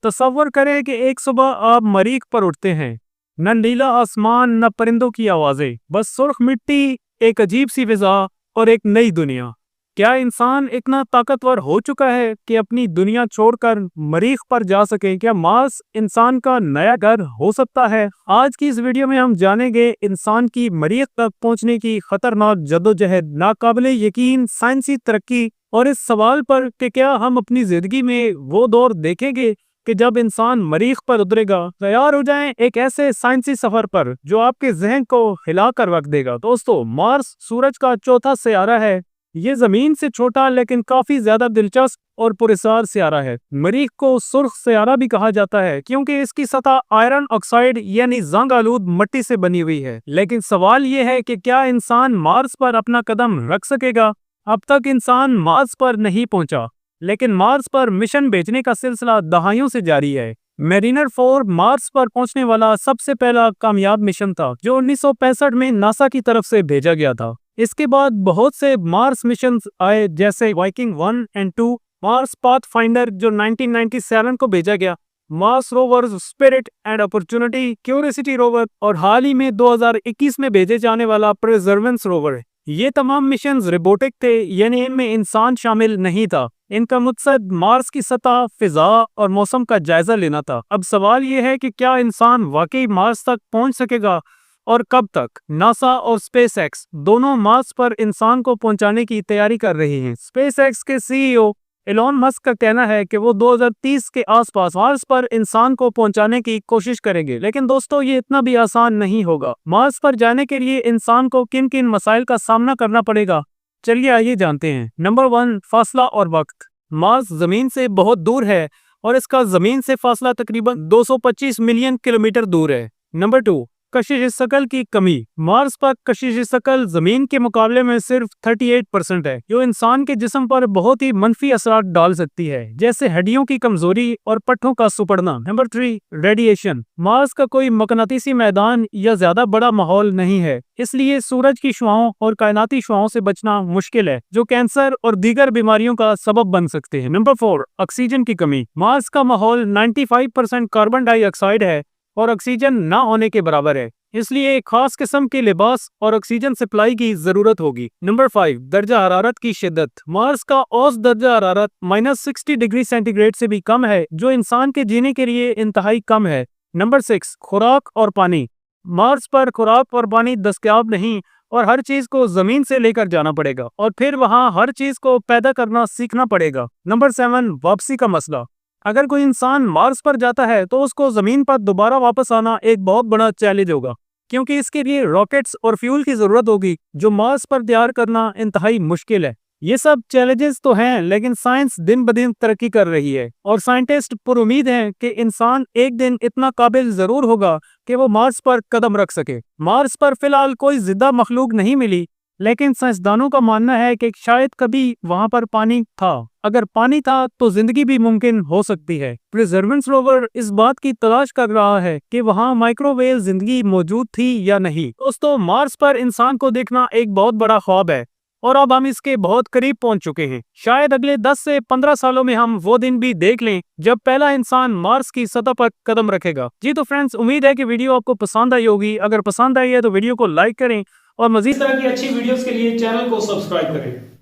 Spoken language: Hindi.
तसव्वुर करें कि एक सुबह आप मरीख पर उठते हैं। न नीला आसमान, न परिंदों की आवाजें, बस सुर्ख मिट्टी, एक अजीब सी फिजा और एक नई दुनिया। क्या इंसान इतना ताकतवर हो चुका है कि अपनी दुनिया छोड़कर मरीख पर जा सके? क्या मार्स इंसान का नया घर हो सकता है? आज की इस वीडियो में हम जानेंगे इंसान की मरीख तक पहुंचने की खतरनाक जद्दोजहद, नाकाबिले यकीन साइंसी तरक्की और इस सवाल पर कि क्या हम अपनी जिंदगी में वो दौर देखेंगे कि जब इंसान मरीख पर उतरेगा। तैयार हो जाएं एक ऐसे साइंसी सफर पर जो आपके जहन को हिलाकर रख देगा। दोस्तों, मार्स सूरज का चौथा सियारा है। ये जमीन से छोटा लेकिन काफी ज्यादा दिलचस्प और पुरस्कार सियारा है। मरीख को सुर्ख सियारा भी कहा जाता है क्योंकि इसकी सतह आयरन ऑक्साइड यानी जंग आलूद मिट्टी से बनी हुई है। लेकिन सवाल ये है कि क्या इंसान मार्स पर अपना कदम रख सकेगा? अब तक इंसान मार्स पर नहीं पहुंचा, लेकिन मार्स पर मिशन भेजने का सिलसिला दहाइयों से जारी है। मेरिनर 4 मार्स पर पहुंचने वाला सबसे पहला कामयाब मिशन था जो 1965 में नासा की तरफ से भेजा गया था। इसके बाद बहुत से मार्स मिशन आए जैसे वाइकिंग 1 एंड 2, मार्स पाथफाइंडर जो 1997 को भेजा गया, Mars rovers Spirit and Opportunity, Curiosity rover और हाल ही में 2021 में भेजे जाने वाला परसेवरेंस रोवर है। ये तमाम मिशन रोबोटिक थे, यानी इनमें इंसान शामिल नहीं था। इनका मकसद मार्स की सतह, फिजा और मौसम का जायजा लेना था। अब सवाल यह है कि क्या इंसान वाकई मार्स तक पहुंच सकेगा और कब तक? नासा और स्पेसएक्स दोनों मार्स पर इंसान को पहुंचाने की तैयारी कर रही हैं। स्पेसएक्स के सीईओ एलोन मस्क का कहना है कि वो 2030 के आसपास मार्स पर इंसान को पहुंचाने की कोशिश करेंगे। लेकिन दोस्तों, ये इतना भी आसान नहीं होगा। मार्स पर जाने के लिए इंसान को किन किन मसाइल का सामना करना पड़ेगा, चलिए आइए जानते हैं। नंबर 1, फासला और वक्त। मार्स जमीन से बहुत दूर है और इसका जमीन से फासला तकरीबन 225 मिलियन किलोमीटर दूर है। नंबर 2, कशिश शकल की कमी। मार्स पर कशिश शकल जमीन के मुकाबले में सिर्फ 38% है, जो इंसान के जिस्म पर बहुत ही मनफी असरात डाल सकती है, जैसे हड्डियों की कमजोरी और पट्टों का सुपड़ना। Number 3, radiation. मार्स का कोई मकनातीसी मैदान या ज्यादा बड़ा माहौल नहीं है, इसलिए सूरज की शुआओं और कायनाती शुआओं से बचना मुश्किल है, जो कैंसर और दीगर बीमारियों का सबब बन सकते हैं। नंबर 4, ऑक्सीजन की कमी। मार्स का माहौल 95% कार्बन डाइऑक्साइड है और ऑक्सीजन ना होने के बराबर है, इसलिए एक खास किस्म के लिबास और ऑक्सीजन सप्लाई की जरूरत होगी। नंबर 5, दर्जा हरारत की शिद्दत। मार्स का औसत दर्जा हरारत -60 डिग्री सेंटीग्रेड से भी कम है, जो इंसान के जीने के लिए इंतहाई कम है। नंबर 6, खुराक और पानी। मार्स पर खुराक और पानी दस्तयाब नहीं और हर चीज को जमीन से लेकर जाना पड़ेगा और फिर वहां हर चीज को पैदा करना सीखना पड़ेगा। नंबर 7, वापसी का मसला। अगर कोई इंसान मार्स पर जाता है तो उसको जमीन पर दोबारा वापस आना एक बहुत बड़ा चैलेंज होगा, क्योंकि इसके लिए रॉकेट्स और फ्यूल की जरूरत होगी, जो मार्स पर तैयार करना इंतहाई मुश्किल है। ये सब चैलेंजेस तो हैं, लेकिन साइंस दिन ब दिन तरक्की कर रही है और साइंटिस्ट पुरुमीद हैं कि इंसान एक दिन इतना काबिल जरूर होगा कि वो मार्स पर कदम रख सके। मार्स पर फिलहाल कोई जिंदा मखलूक नहीं मिली, लेकिन साइंसदानों का मानना है कि शायद कभी वहां पर पानी था। अगर पानी था तो जिंदगी भी मुमकिन हो सकती है। परसेवरेंस रोवर इस बात की तलाश कर रहा है कि वहां माइक्रोवेव जिंदगी मौजूद थी या नहीं। दोस्तों, मार्स पर इंसान को देखना एक बहुत बड़ा ख्वाब है और अब हम इसके बहुत करीब पहुंच चुके हैं। शायद अगले 10 से 15 सालों में हम वो दिन भी देख लें जब पहला इंसान मार्स की सतह पर कदम रखेगा। जी तो फ्रेंड्स, उम्मीद है कि वीडियो आपको पसंद आई होगी। अगर पसंद आई है तो वीडियो को लाइक करें और मजीद तरह की अच्छी वीडियोस के लिए चैनल को सब्सक्राइब करें।